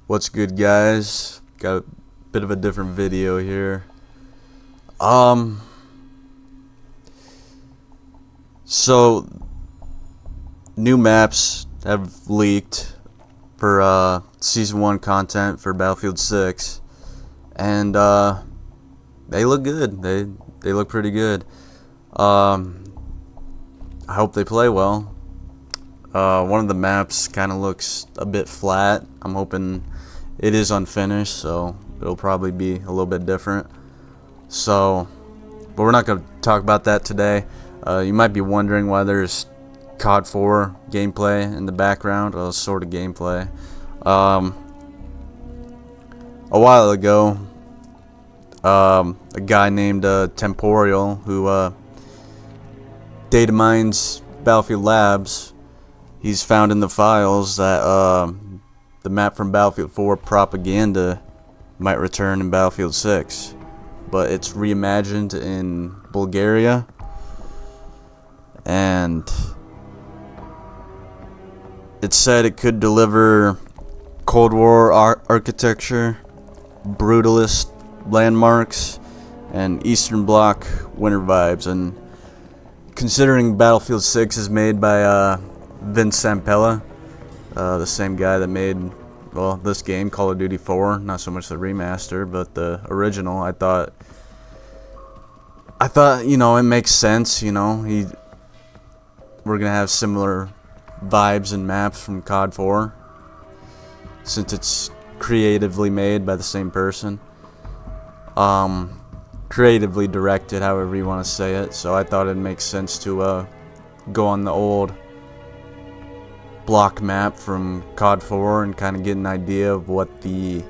What's good, guys? Got a bit of a different video here. So new maps have leaked for season 1 content for Battlefield 6, and they look good. They look pretty good. I hope they play well. One of the maps kind of looks a bit flat. I'm hoping it is unfinished, so it'll probably be a little bit different. So, but we're not going to talk about that today. You might be wondering why there's COD 4 gameplay in the background. Well, sort of gameplay. A while ago, a guy named Temporal, who data mines Battlefield Labs, he's found in the files that the map from Battlefield 4, Propaganda, might return in Battlefield 6, but it's reimagined in Bulgaria, and it said it could deliver Cold War architecture, brutalist landmarks, and Eastern Bloc winter vibes. And considering Battlefield 6 is made by Vince Zampella, the same guy that made, well, this game, Call of Duty 4, not so much the remaster, but the original, I thought, you know, it makes sense, you know, we're gonna have similar vibes and maps from COD 4, since it's creatively made by the same person, creatively directed, however you want to say it. So I thought it makes sense to go on the old block map from COD 4 and kind of get an idea of what the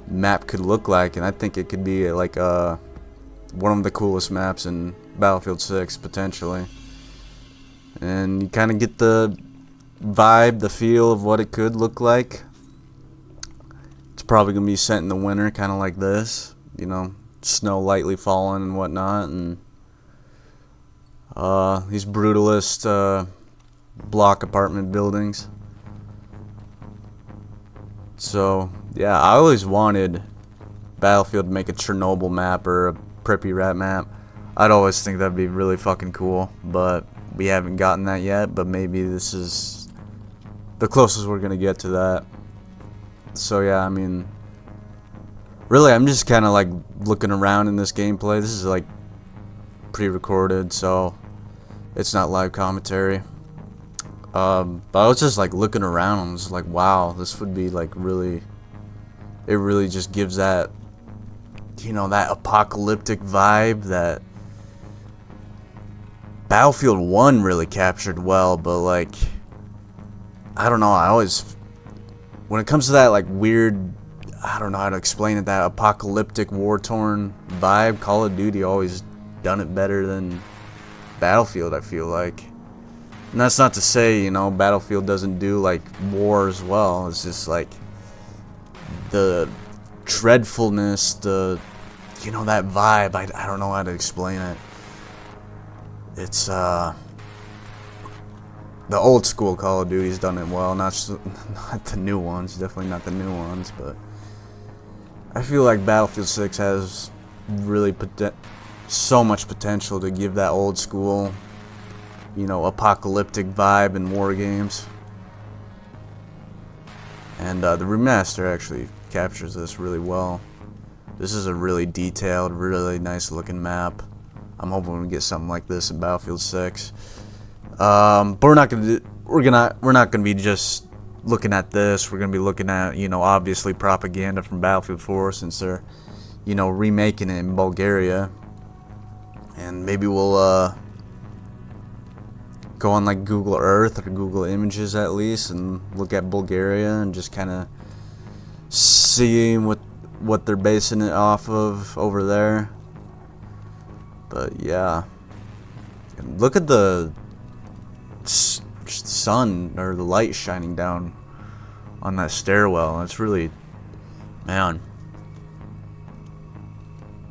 map could look like. And I think it could be like one of the coolest maps in Battlefield 6 potentially, and you kind of get the vibe, the feel of what it could look like. It's probably gonna be set in the winter, kind of like this, you know, snow lightly falling and whatnot, and these brutalist block apartment buildings. So yeah, I always wanted Battlefield to make a Chernobyl map or a Pripyat Rat map. I'd always think that'd be really fucking cool, but we haven't gotten that yet. But maybe this is the closest we're gonna get to that. So yeah, I mean, really, I'm just kind of like looking around in this gameplay. This is like pre-recorded, so it's not live commentary. But I was just like looking around. I was like, wow, this would be like really. It really just gives that, you know, that apocalyptic vibe that Battlefield 1 really captured well. But like, I don't know. I always, when it comes to that like weird, I don't know how to explain it, that apocalyptic, war-torn vibe, Call of Duty always done it better than Battlefield, I feel like. And that's not to say, you know, Battlefield doesn't do like war as well. It's just like the dreadfulness, the, you know, that vibe. I don't know how to explain it. It's the old school Call of Duty's done it well, not the new ones, definitely not the new ones, but I feel like Battlefield 6 has really so much potential to give that old school, you know, apocalyptic vibe in war games. And the remaster actually captures this really well. This is a really detailed, really nice looking map. I'm hoping we get something like this in Battlefield 6. But we're not gonna be just looking at this. We're gonna be looking at, you know, obviously Propaganda from Battlefield 4, since they're, you know, remaking it in Bulgaria. And maybe we'll go on like Google Earth or Google Images at least and look at Bulgaria and just kind of see what they're basing it off of over there. But yeah, look at the sun or the light shining down on that stairwell. It's really, man.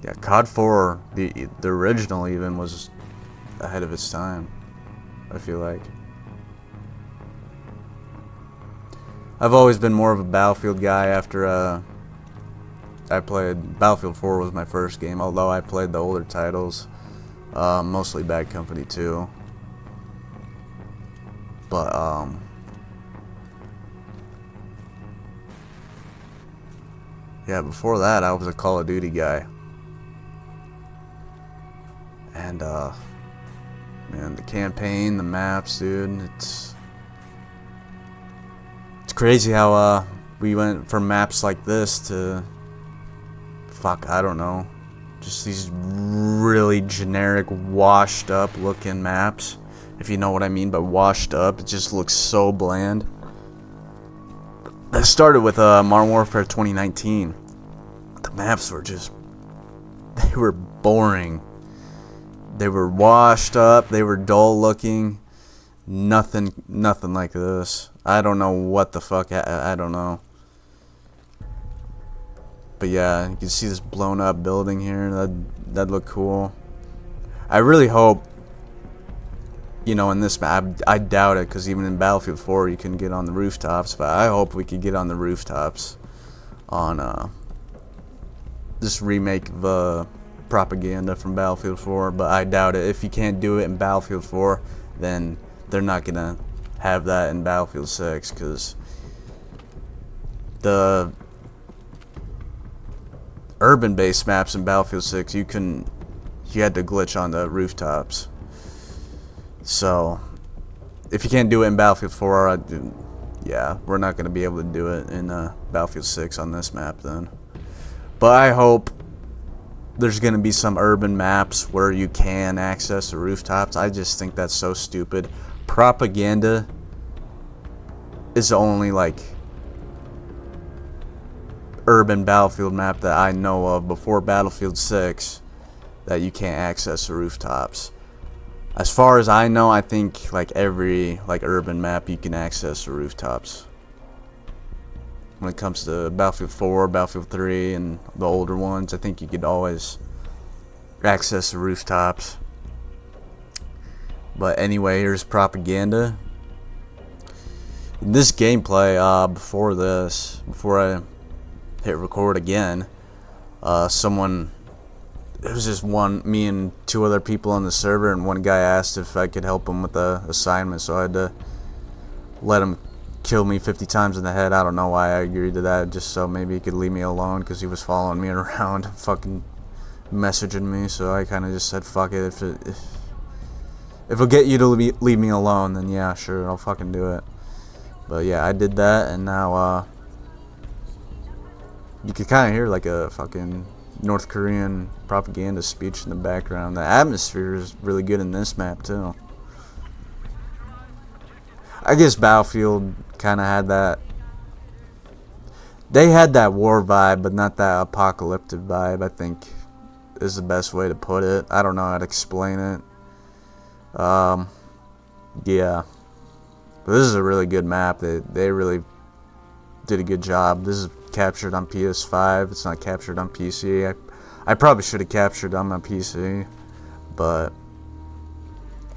Yeah, COD 4, the original even, was ahead of its time, I feel like. I've always been more of a Battlefield guy after I played Battlefield 4 was my first game, although I played the older titles, mostly Bad Company 2. But yeah, before that I was a Call of Duty guy. And man, the campaign, the maps, dude, it's crazy how we went from maps like this to I don't know, just these really generic, washed up looking maps. If you know what I mean by washed up, it just looks so bland. That started with Modern Warfare 2019. The maps were they were boring. They were washed up, they were dull looking. Nothing like this. I don't know what the fuck, I don't know. But yeah, you can see this blown up building here. That'd look cool. I really hope, you know, in this map, I doubt it, because even in Battlefield 4 you can get on the rooftops, but I hope we could get on the rooftops on this remake of Propaganda from Battlefield 4, but I doubt it. If you can't do it in Battlefield 4, then they're not gonna have that in Battlefield 6, because the urban-based maps in Battlefield 6, you had to glitch on the rooftops. So if you can't do it in Battlefield 4, yeah, we're not going to be able to do it in Battlefield 6 on this map then. But I hope there's going to be some urban maps where you can access the rooftops. I just think that's so stupid. Propaganda is the only, like, urban Battlefield map that I know of before Battlefield 6 that you can't access the rooftops. As far as I know, I think like every urban map you can access the rooftops. When it comes to Battlefield 4, Battlefield 3, and the older ones, I think you could always access the rooftops. But anyway, here's Propaganda. This gameplay, before I hit record again, it was just me and two other people on the server, and one guy asked if I could help him with the assignment, so I had to let him kill me 50 times in the head. I don't know why I agreed to that, just so maybe he could leave me alone, because he was following me around, fucking messaging me, so I kind of just said, fuck it, if it'll get you to leave me alone, then yeah, sure, I'll fucking do it. But yeah, I did that, and now, you could kind of hear like a fucking North Korean propaganda speech in the background. The atmosphere is really good in this map too. I guess Battlefield kind of had that. They had that war vibe, but not that apocalyptic vibe, I think is the best way to put it. I don't know how to explain it. Yeah. But this is a really good map. They really did a good job. This is captured on PS5. It's not captured on PC. I probably should have captured on my PC, but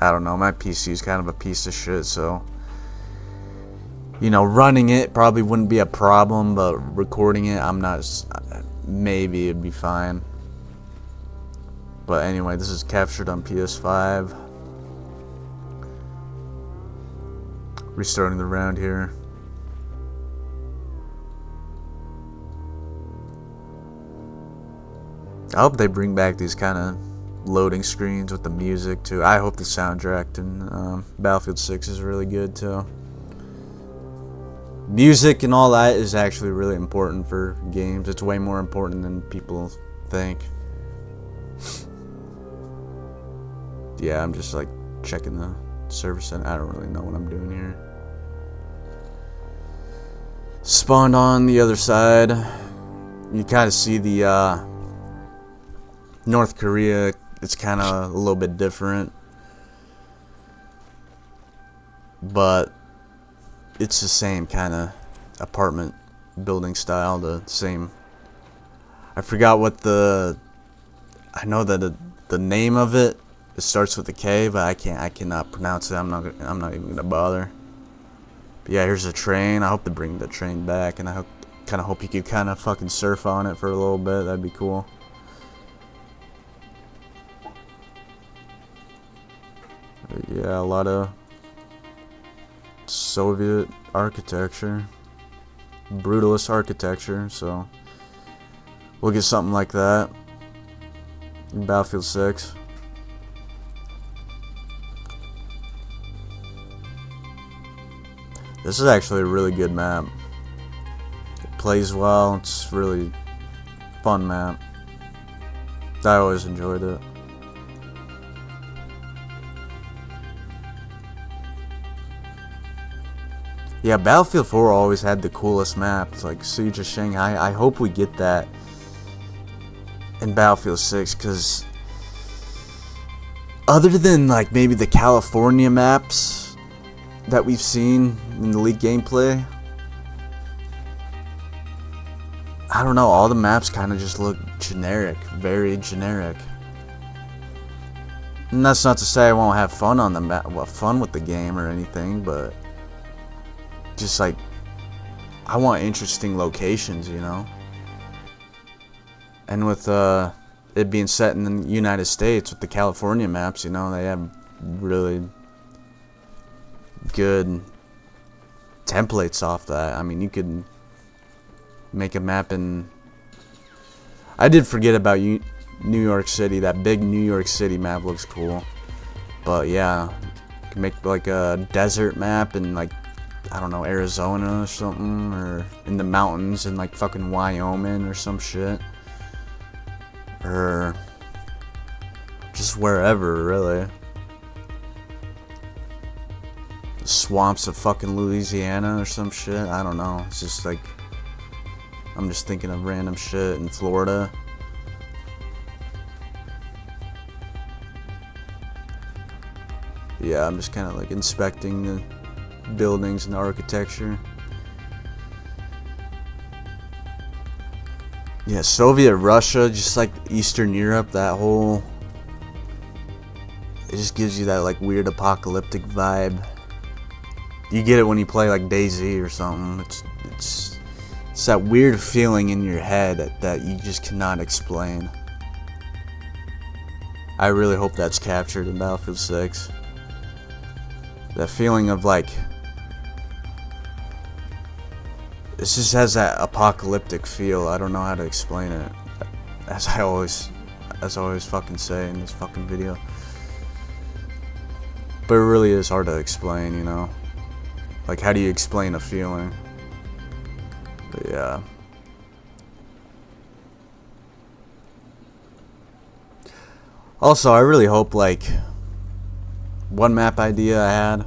I don't know. My PC is kind of a piece of shit, so you know, running it probably wouldn't be a problem, but recording it, maybe it'd be fine. But anyway, this is captured on PS5. Restarting the round here. I hope they bring back these kind of loading screens with the music too. I hope the soundtrack in Battlefield 6 is really good too. Music and all that is actually really important for games. It's way more important than people think. Yeah, I'm just like checking the server center. I don't really know what I'm doing here. Spawned on the other side. You kind of see the North Korea. It's kind of a little bit different, but it's the same kind of apartment building style. The same. I forgot what I know that the name of it. It starts with a K, but I cannot pronounce it. I'm not even gonna bother. But yeah, here's a train. I hope to bring the train back, and I kind of hope you could kind of fucking surf on it for a little bit. That'd be cool. But yeah, a lot of Soviet architecture, brutalist architecture, so we'll get something like that in Battlefield 6. This is actually a really good map. It plays well, it's really fun map. I always enjoyed it. Yeah, Battlefield 4 always had the coolest maps, like Siege of Shanghai. I hope we get that in Battlefield 6, because other than like maybe the California maps that we've seen in the league gameplay, I don't know, all the maps kind of just look generic, very generic. And that's not to say I won't have fun on the map, fun with the game or anything, but just like, I want interesting locations, you know? And with it being set in the United States, with the California maps, you know, they have really good templates off that. I mean, you could make a map in... I did forget about New York City. That big New York City map looks cool. But yeah, you can make like a desert map in like, I don't know, Arizona or something, or in the mountains in like fucking Wyoming or some shit, or just wherever, really. The swamps of fucking Louisiana or some shit, I don't know. It's just like, I'm just thinking of random shit in Florida. Yeah, I'm just kind of like inspecting the buildings and the architecture. Yeah, Soviet Russia, just like Eastern Europe, that whole... It just gives you that like weird apocalyptic vibe. You get it when you play like DayZ or something. It's that weird feeling in your head that you just cannot explain. I really hope that's captured in Battlefield 6. That feeling of like... It just has that apocalyptic feel. I don't know how to explain it. As I always fucking say in this fucking video. But it really is hard to explain, you know? Like, how do you explain a feeling? But yeah. Also, I really hope, like, one map idea I had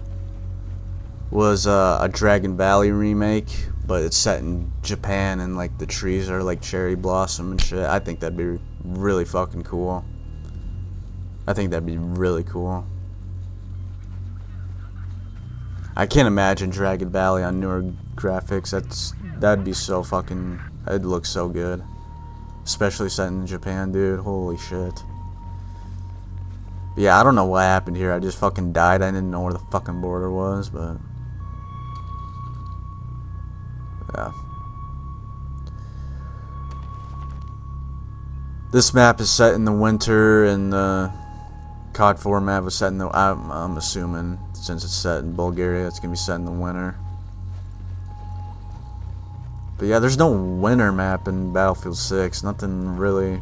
was a Dragon Valley remake, but it's set in Japan and like the trees are like cherry blossom and shit. I think that'd be really fucking cool. I think that'd be really cool. I can't imagine Dragon Valley on newer graphics. That'd be so fucking... It'd look so good. Especially set in Japan, dude. Holy shit. But yeah, I don't know what happened here. I just fucking died. I didn't know where the fucking border was, but... Yeah. This map is set in the winter, and the COD 4 map was set in the... I'm assuming, since it's set in Bulgaria, it's gonna be set in the winter. But yeah, there's no winter map in Battlefield 6. Nothing really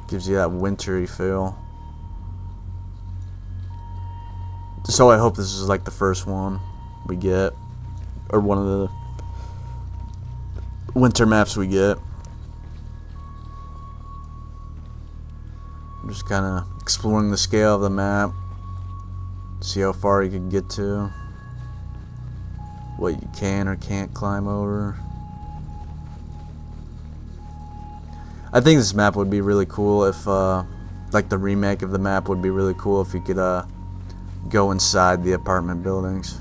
gives you that wintry feel. So I hope this is like the first one we get, or one of the winter maps we get. I'm just kind of exploring the scale of the map, see how far you can get to, what you can or can't climb over. I think this map would be really cool if, like the remake of the map would be really cool if you could go inside the apartment buildings.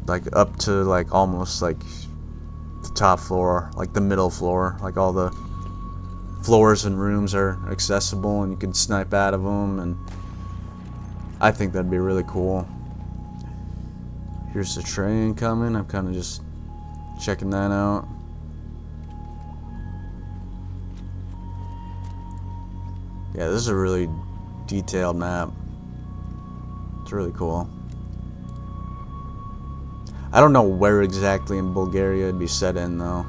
Like up to like almost like the top floor, like the middle floor, like all the floors and rooms are accessible and you can snipe out of them, and I think that'd be really cool. Here's the train coming. I'm kind of just checking that out. Yeah, this is a really detailed map. It's really cool. I don't know where exactly in Bulgaria it'd be set in though.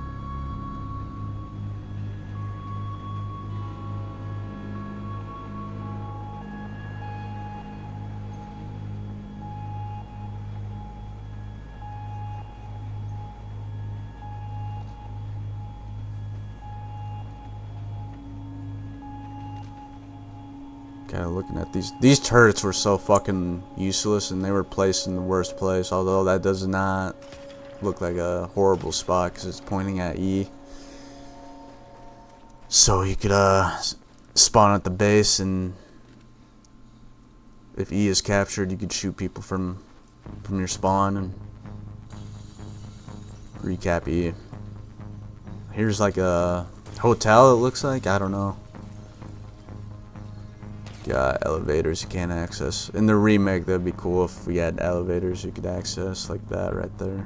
Kind of looking at these turrets were so fucking useless, and they were placed in the worst place. Although that does not look like a horrible spot because it's pointing at E. So you could spawn at the base, and if E is captured, you could shoot people from your spawn and recap E. Here's like a hotel. It looks like, I don't know. Got elevators you can't access. In the remake, that'd be cool if we had elevators you could access like that right there.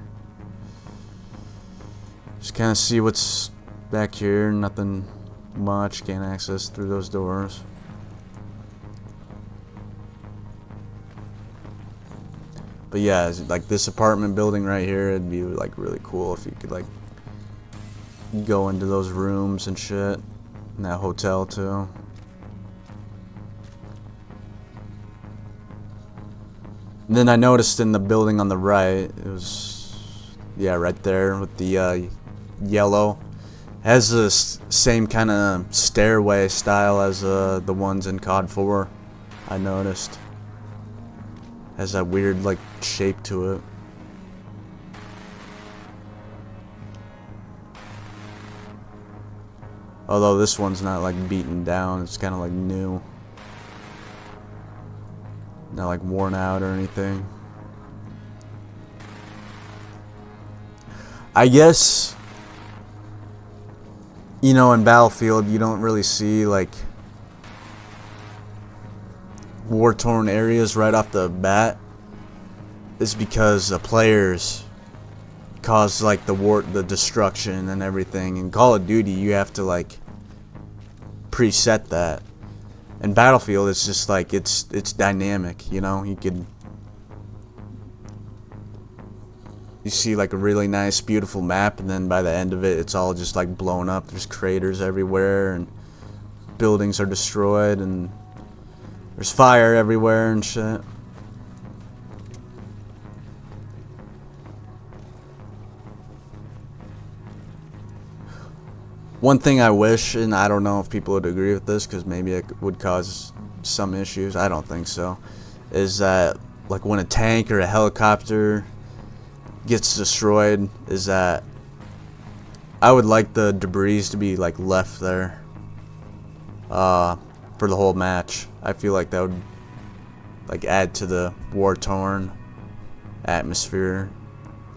Just kind of see what's back here. Nothing much. Can't access through those doors. But yeah, like this apartment building right here, it'd be like really cool if you could like go into those rooms and shit. And that hotel too. And then I noticed in the building on the right, it was, yeah, right there with the yellow, has the same kind of stairway style as the ones in COD 4. I noticed has that weird like shape to it. Although this one's not like beaten down, it's kind of like new. Not like worn out or anything. I guess, you know, in Battlefield you don't really see like war-torn areas right off the bat. It's because the players cause like the destruction and everything. In Call of Duty you have to like preset that. In Battlefield, it's just like it's dynamic, you know. You see like a really nice, beautiful map, and then by the end of it, it's all just like blown up. There's craters everywhere, and buildings are destroyed, and there's fire everywhere and shit. One thing I wish, and I don't know if people would agree with this because maybe it would cause some issues, I don't think so, is that like when a tank or a helicopter gets destroyed, is that I would like the debris to be like left there for the whole match. I feel like that would like add to the war-torn atmosphere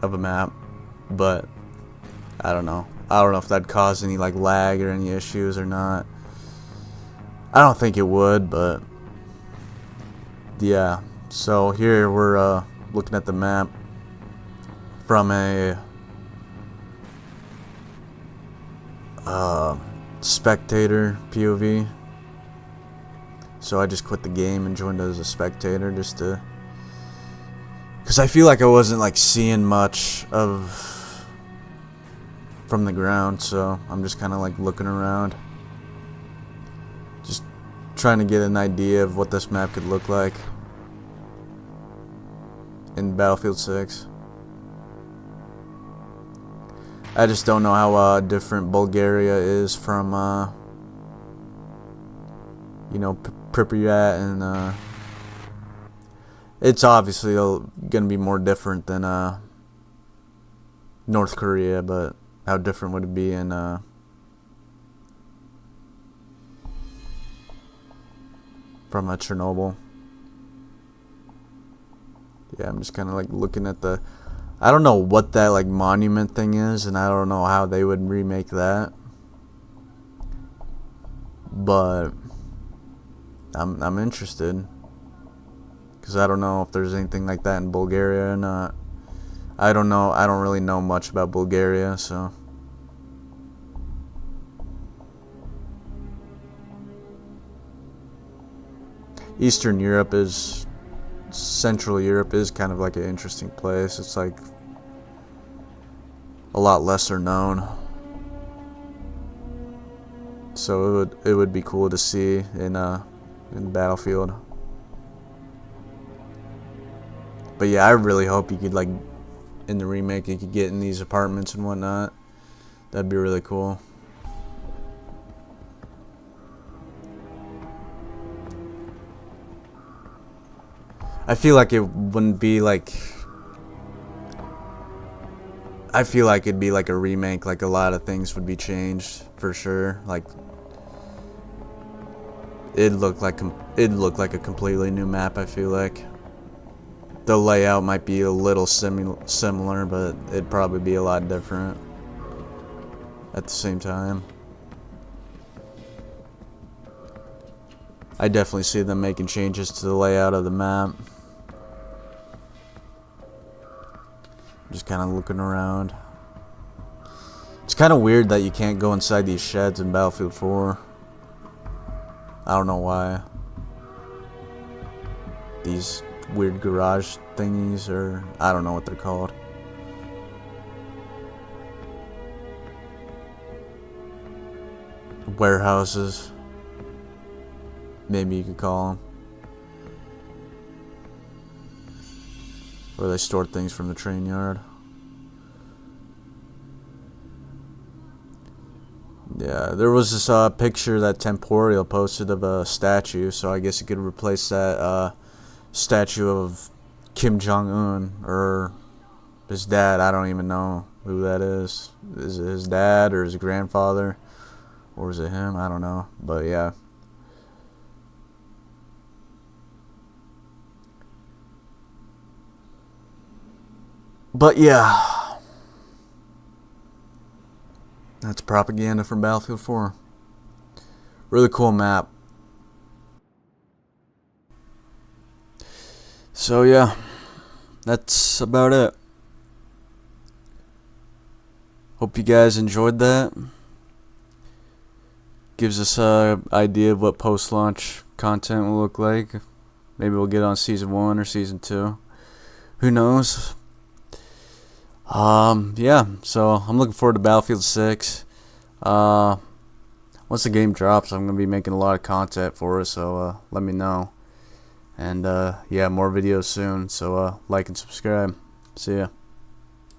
of a map, but I don't know. I don't know if that'd cause any like lag or any issues or not. I don't think it would, but yeah. So here we're looking at the map from a spectator POV. So I just quit the game and joined as a spectator just to, because I feel like I wasn't like seeing much of from the ground, so I'm just kind of like looking around, just trying to get an idea of what this map could look like in Battlefield 6. I just don't know how different Bulgaria is from you know, Pripyat, and it's obviously gonna be more different than North Korea, but how different would it be in from Chernobyl? Yeah, I'm just kind of like looking at the, I don't know what that like monument thing is, and I don't know how they would remake that, but I'm interested because I don't know if there's anything like that in Bulgaria or not. I don't know. I don't really know much about Bulgaria, so. Eastern Europe is, Central Europe is kind of like an interesting place. It's like a lot lesser known, so it would be cool to see in Battlefield. But yeah, I really hope you could, like, in the remake, you could get in these apartments and whatnot. That'd be really cool. I feel like it wouldn't be like. I feel like it'd be like a remake. Like a lot of things would be changed for sure. Like it'd look like a completely new map. I feel like the layout might be a little similar, but it'd probably be a lot different at the same time. I definitely see them making changes to the layout of the map. Just kind of looking around. It's kind of weird that you can't go inside these sheds in Battlefield 4. I don't know why. These weird garage thingies, or I don't know what they're called. Warehouses, maybe you could call them. Where they store things from the train yard. Yeah, there was this picture that Temporeal posted of a statue, so I guess you could replace that statue of Kim Jong-un or his dad. I don't even know who that is. Is it his dad or his grandfather? Or is it him? I don't know. But yeah. But yeah. That's Propaganda from Battlefield 4. Really cool map. So yeah. That's about it. Hope you guys enjoyed that. Gives us an idea of what post-launch content will look like. Maybe we'll get on Season 1 or Season 2. Who knows? Yeah, so I'm looking forward to Battlefield 6. Once the game drops, I'm going to be making a lot of content for it, so let me know. And yeah, more videos soon, so like and subscribe. See ya.